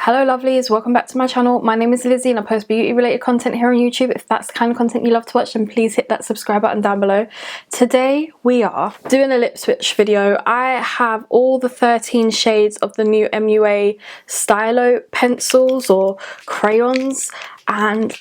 Hello lovelies, welcome back to my channel. My name is Lizzie and I post beauty related content here on YouTube. If that's the kind of content you love to watch, then please hit that subscribe button down below. Today we are doing a lip switch video. I have all the 13 shades of the new MUA stylo pencils or crayons, and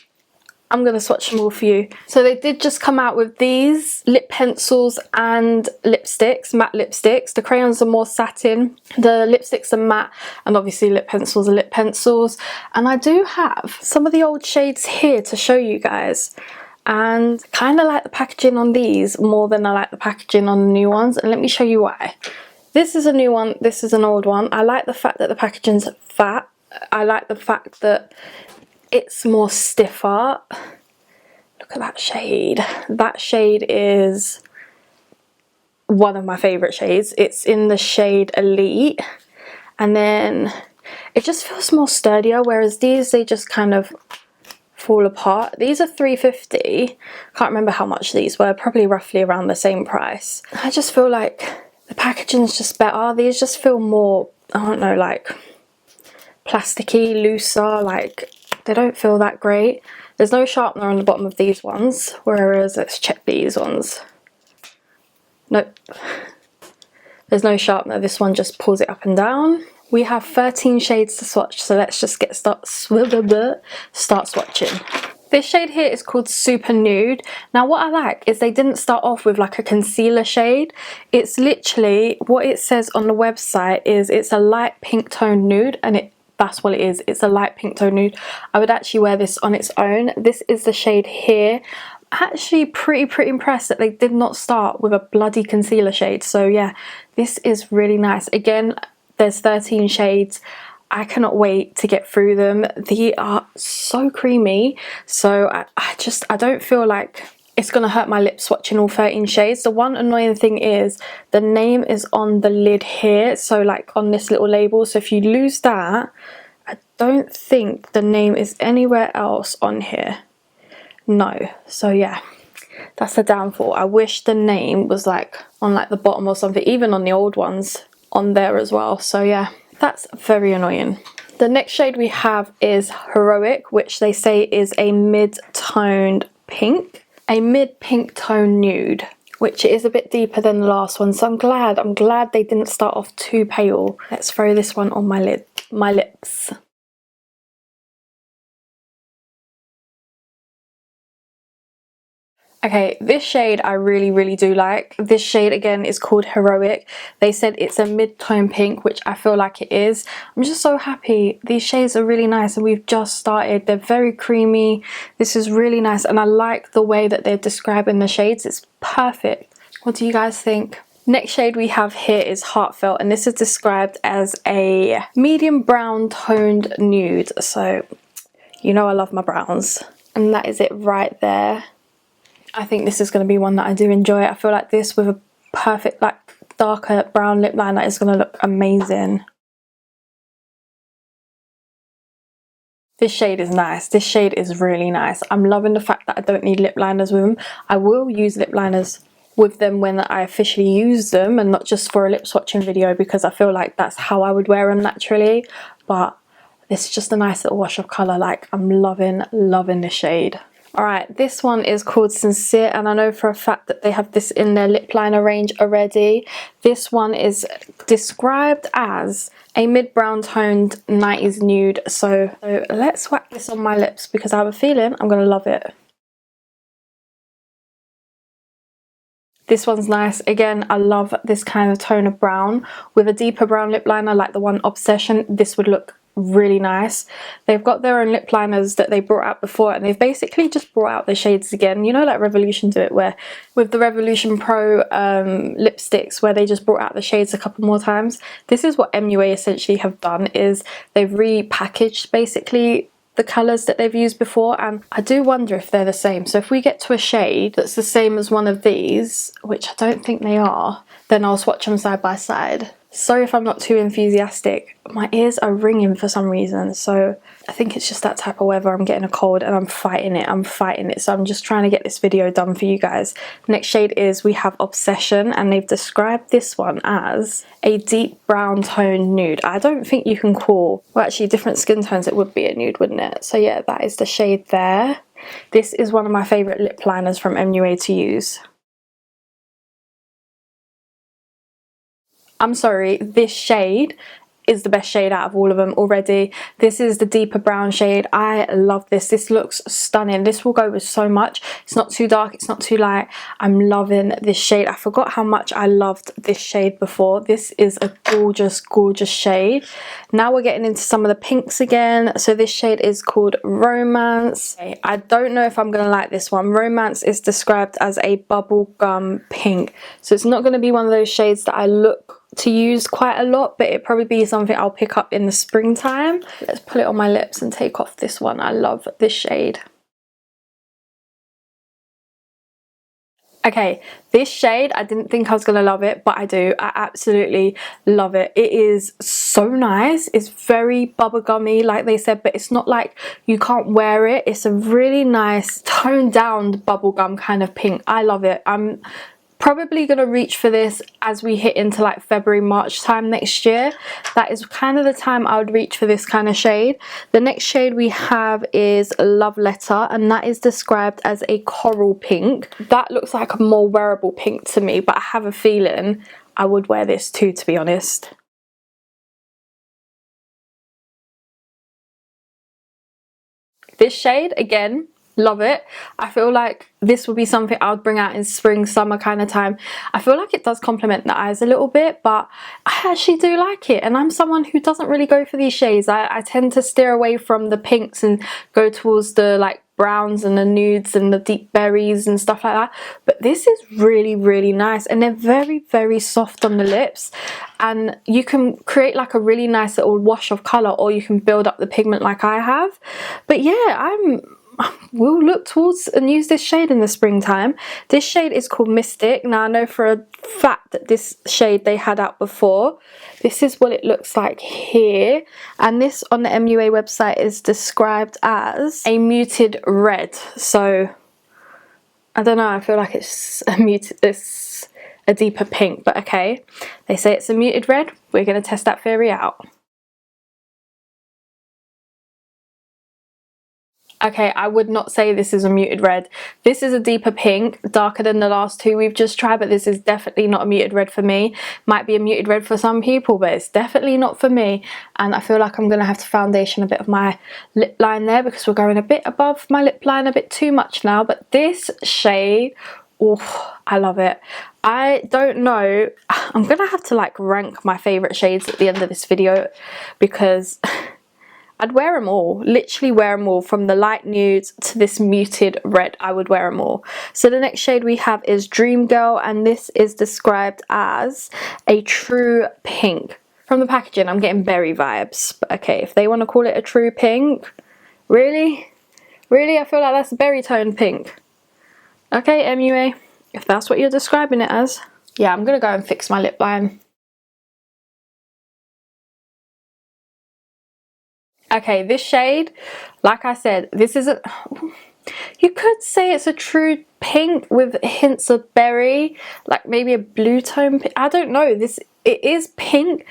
I'm going to swatch them all for you. So they did just come out with these lip pencils and lipsticks, matte lipsticks. The crayons are more satin, the lipsticks are matte, and obviously lip pencils are lip pencils. And I do have some of the old shades here to show you guys. And kind of like the packaging on these more than I like the packaging on the new ones. And let me show you why. This is a new one, this is an old one. I like the fact that the packaging's fat. I like the fact that it's more stiffer. Look at that shade. That shade is one of my favorite shades. It's in the shade Elite, and then it just feels more sturdier, whereas these, they just kind of fall apart. These are $3.50. Can't remember how much these were, probably roughly around the same price. I just feel like the packaging's just better. These just feel more, I don't know, like plasticky, looser, like they don't feel that great. There's no sharpener on the bottom of these ones, whereas let's check these ones. Nope. There's no sharpener. This one just pulls it up and down. We have 13 shades to swatch, so let's just start swatching. This shade here is called Super Nude. Now what I like is they didn't start off with like a concealer shade. It's literally, what it says on the website is it's a light pink tone nude, and that's what it is. It's a light pink tone nude. I would actually wear this on its own. This is the shade here. Actually pretty impressed that they did not start with a bloody concealer shade. So yeah, this is really nice. Again, there's 13 shades. I cannot wait to get through them. They are so creamy. So I don't feel like it's gonna hurt my lips swatching all 13 shades. The one annoying thing is the name is on the lid here, so like on this little label. So if you lose that, I don't think the name is anywhere else on here. No. So yeah, that's the downfall. I wish the name was like on like the bottom or something, even on the old ones on there as well. So yeah, that's very annoying. The next shade we have is Heroic, which they say is a mid-toned pink. A mid pink tone nude, which is a bit deeper than the last one, so I'm glad they didn't start off too pale. Let's throw this one on my lips. Okay, this shade I really do like. This shade again is called Heroic. They said it's a mid-tone pink, which I feel like it is. I'm just so happy. These shades are really nice and we've just started. They're very creamy. This is really nice and I like the way that they're describing the shades. It's perfect. What do you guys think? Next shade we have here is Heartfelt, and this is described as a medium brown toned nude. So you know I love my browns. And that is it right there. I think this is going to be one that I do enjoy. I feel like this with a perfect like darker brown lip liner is going to look amazing. This shade is nice. This shade is really nice. I'm loving the fact that I don't need lip liners with them. I will use lip liners with them when I officially use them and not just for a lip swatching video, because I feel like that's how I would wear them naturally. But this is just a nice little wash of colour. Like I'm loving this shade. Alright, this one is called Sincere, and I know for a fact that they have this in their lip liner range already. This one is described as a mid-brown toned 90s nude. So let's whack this on my lips because I have a feeling I'm going to love it. This one's nice. Again, I love this kind of tone of brown. With a deeper brown lip liner like the one Obsession, this would look really nice. They've got their own lip liners that they brought out before, and they've basically just brought out the shades again. You know, like Revolution do it, where with the Revolution Pro lipsticks, where they just brought out the shades a couple more times. This is what MUA essentially have done, is they've repackaged basically the colours that they've used before, and I do wonder if they're the same. So if we get to a shade that's the same as one of these, which I don't think they are, then I'll swatch them side by side. Sorry if I'm not too enthusiastic. My ears are ringing for some reason, so I think it's just that type of weather. I'm getting a cold and I'm fighting it. So I'm just trying to get this video done for you guys. Next shade is, we have Obsession, and they've described this one as a deep brown tone nude. I don't think you can call, well, actually different skin tones it would be a nude, wouldn't it? So yeah, that is the shade there. This is one of my favorite lip liners from MUA to use. I'm sorry, this shade is the best shade out of all of them already. This is the deeper brown shade. I love this. This looks stunning. This will go with so much. It's not too dark, it's not too light. I'm loving this shade. I forgot how much I loved this shade before. This is a gorgeous, gorgeous shade. Now we're getting into some of the pinks again. So this shade is called Romance. I don't know if I'm gonna like this one. Romance is described as a bubblegum pink. So it's not gonna be one of those shades that I look to use quite a lot, but it probably be something I'll pick up in the springtime. Let's put it on my lips and take off this one. I love this shade. Okay, this shade, I didn't think I was gonna love it, but I do. I absolutely love it. It is so nice. It's very bubblegummy, like they said, but it's not like you can't wear it. It's a really nice toned down bubblegum kind of pink. I love it. I'm probably gonna reach for this as we hit into like February, March time next year. That is kind of the time I would reach for this kind of shade. The next shade we have is Love Letter, and that is described as a coral pink. That looks like a more wearable pink to me, but I have a feeling I would wear this too, to be honest. This shade, again, love it. I feel like this would be something I would bring out in spring, summer kind of time. I feel like it does complement the eyes a little bit, but I actually do like it. And I'm someone who doesn't really go for these shades. I tend to steer away from the pinks and go towards the like browns and the nudes and the deep berries and stuff like that. But this is really, really nice, and they're very, very soft on the lips, and you can create like a really nice little wash of color, or you can build up the pigment like I have. But yeah, we'll look towards and use this shade in the springtime. This shade is called Mystic. Now I know for a fact that this shade they had out before. This is what it looks like here, and this on the MUA website is described as a muted red. So I don't know, I feel like it's a deeper pink, but okay, they say it's a muted red. We're going to test that theory out. Okay, I would not say this is a muted red. This is a deeper pink, darker than the last two we've just tried, but this is definitely not a muted red for me. Might be a muted red for some people, but it's definitely not for me. And I feel like I'm going to have to foundation a bit of my lip line there, because we're going a bit above my lip line a bit too much now. But this shade, oh, I love it. I don't know, I'm going to have to like rank my favourite shades at the end of this video, because I'd wear them all, literally wear them all, from the light nudes to this muted red. I would wear them all. So the next shade we have is Dream Girl, and this is described as a true pink. From the packaging, I'm getting berry vibes, but okay, if they want to call it a true pink, really? Really? I feel like that's a berry tone pink. Okay, MUA, if that's what you're describing it as. Yeah, I'm gonna go and fix my lip line. Okay, this shade, like I said, this is a, you could say it's a true pink with hints of berry, like maybe a blue tone. I don't know, it is pink,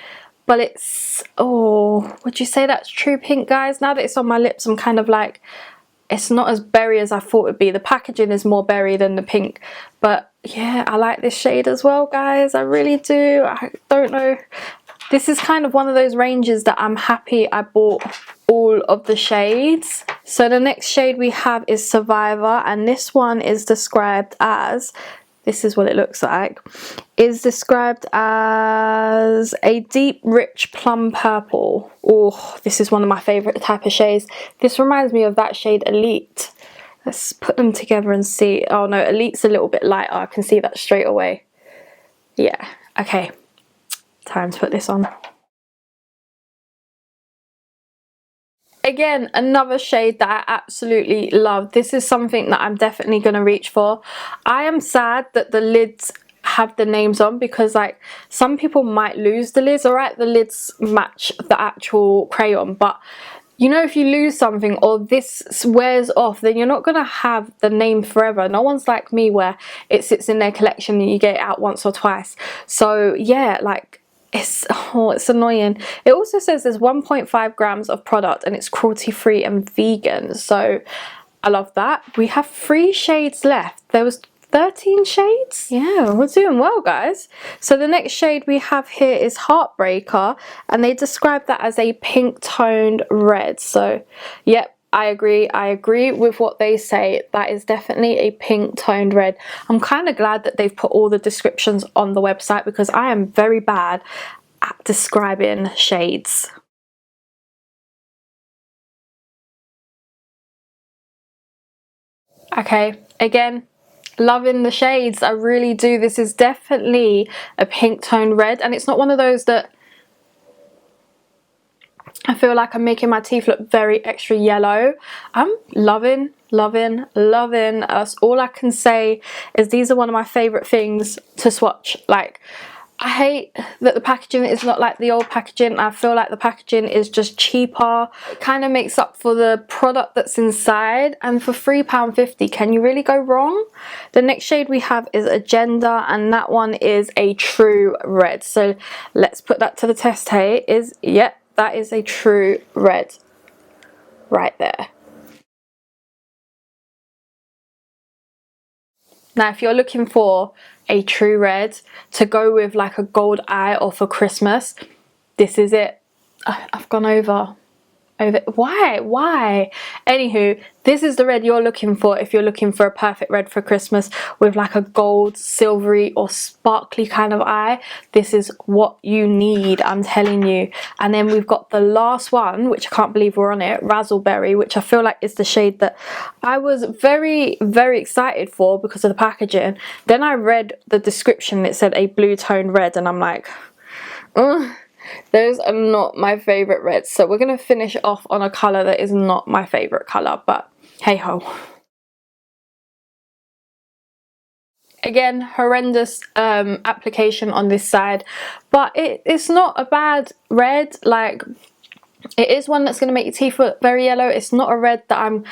but it's, oh, would you say that's true pink, guys? Now that it's on my lips, I'm kind of like, it's not as berry as I thought it would be. The packaging is more berry than the pink, but yeah, I like this shade as well, guys. I really do. I don't know. This is kind of one of those ranges that I'm happy I bought all of the shades. So the next shade we have is Survivor, and this one is described as, this is what it looks like, is described as a deep rich plum purple. Oh, this is one of my favorite type of shades. This reminds me of that shade Elite. Let's put them together and see. Oh no, Elite's a little bit lighter. I can see that straight away. Yeah, okay. Time to put this on. Again, another shade that I absolutely love. This is something that I'm definitely going to reach for. I am sad that the lids have the names on, because like some people might lose the lids. All right, the lids match the actual crayon, but you know, if you lose something or this wears off, then you're not gonna have the name forever. No one's like me where it sits in their collection and you get it out once or twice. So yeah, like it's annoying. It also says there's 1.5 grams of product and it's cruelty free and vegan, so I love that. We have 3 shades left. There was 13 shades. Yeah, we're doing well, guys. So the next shade we have here is Heartbreaker, and they describe that as a pink toned red. So yep, I agree with what they say. That is definitely a pink toned red. I'm kind of glad that they've put all the descriptions on the website, because I am very bad at describing shades. Okay, again, loving the shades. I really do. This is definitely a pink tone red, and it's not one of those that I feel like I'm making my teeth look very extra yellow. I'm loving us. All I can say is these are one of my favorite things to swatch. Like, I hate that the packaging is not like the old packaging. I feel like the packaging is just cheaper. It kind of makes up for the product that's inside, and for £3.50, can you really go wrong? The next shade we have is Agenda, and that one is a true red. So let's put that to the test. Hey, yep, that is a true red right there. Now, if you're looking for a true red to go with like a gold eye or for Christmas, this is it. I've gone over. Why? Anywho, this is the red you're looking for if you're looking for a perfect red for Christmas with like a gold, silvery or sparkly kind of eye. This is what you need, I'm telling you. And then we've got the last one, which I can't believe we're on it, Razzleberry, which I feel like is the shade that I was very excited for because of the packaging. Then I read the description, it said a blue tone red, and I'm like, ugh. Those are not my favourite reds, so we're going to finish off on a colour that is not my favourite colour, but hey ho. Again, horrendous application on this side, but it's not a bad red. Like, it is one that's going to make your teeth look very yellow. It's not a red that I'm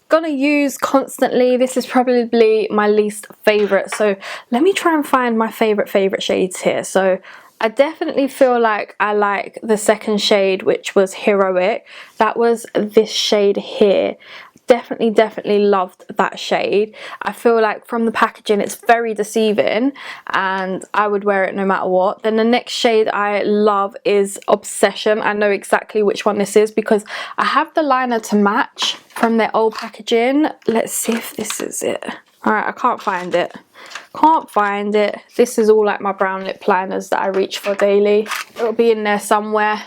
gonna use constantly. This is probably my least favourite, so let me try and find my favourite shades here. So I definitely feel like I like the second shade, which was Heroic. That was this shade here. Definitely loved that shade. I feel like from the packaging it's very deceiving and I would wear it no matter what. Then the next shade I love is Obsession. I know exactly which one this is because I have the liner to match from their old packaging. Let's see if this is it. Alright, I can't find it. This is all like my brown lip liners that I reach for daily. It'll be in there somewhere.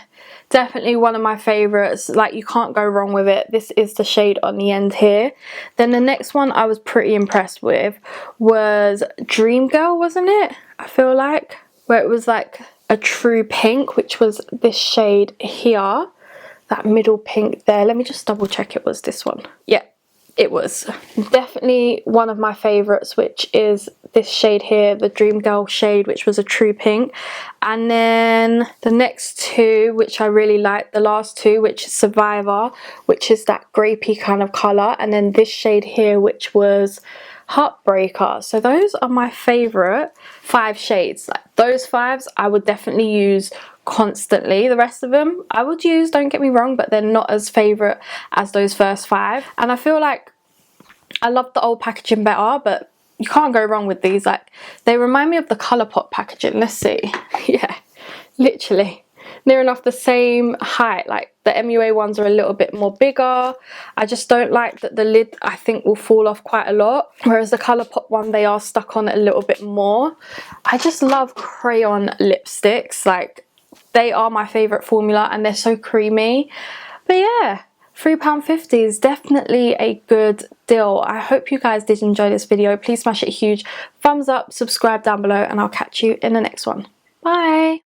Definitely one of my favorites. Like, you can't go wrong with it. This is the shade on the end here. Then the next one I was pretty impressed with was Dream Girl, wasn't it? I feel like, where it was like a true pink, which was this shade here, that middle pink there. Let me just double check it was this one. Yeah, it was. Definitely one of my favorites, which is this shade here, the Dream Girl shade, which was a true pink. And then the next two, which I really like, the last two, which is Survivor, which is that grapey kind of colour, and then this shade here, which was Heartbreaker. So those are my favourite 5 shades. Like, those 5s I would definitely use constantly. The rest of them I would use, don't get me wrong, but they're not as favourite as those first 5. And I feel like I love the old packaging better, but you can't go wrong with these. Like, they remind me of the Colourpop packaging. Let's see. Yeah, literally near enough the same height. Like, the MUA ones are a little bit more bigger. I just don't like that the lid, I think, will fall off quite a lot, whereas the Colourpop one, they are stuck on a little bit more. I just love crayon lipsticks. Like, they are my favourite formula and they're so creamy. But yeah, £3.50 is definitely a good deal. I hope you guys did enjoy this video. Please smash it a huge thumbs up, subscribe down below, and I'll catch you in the next one. Bye!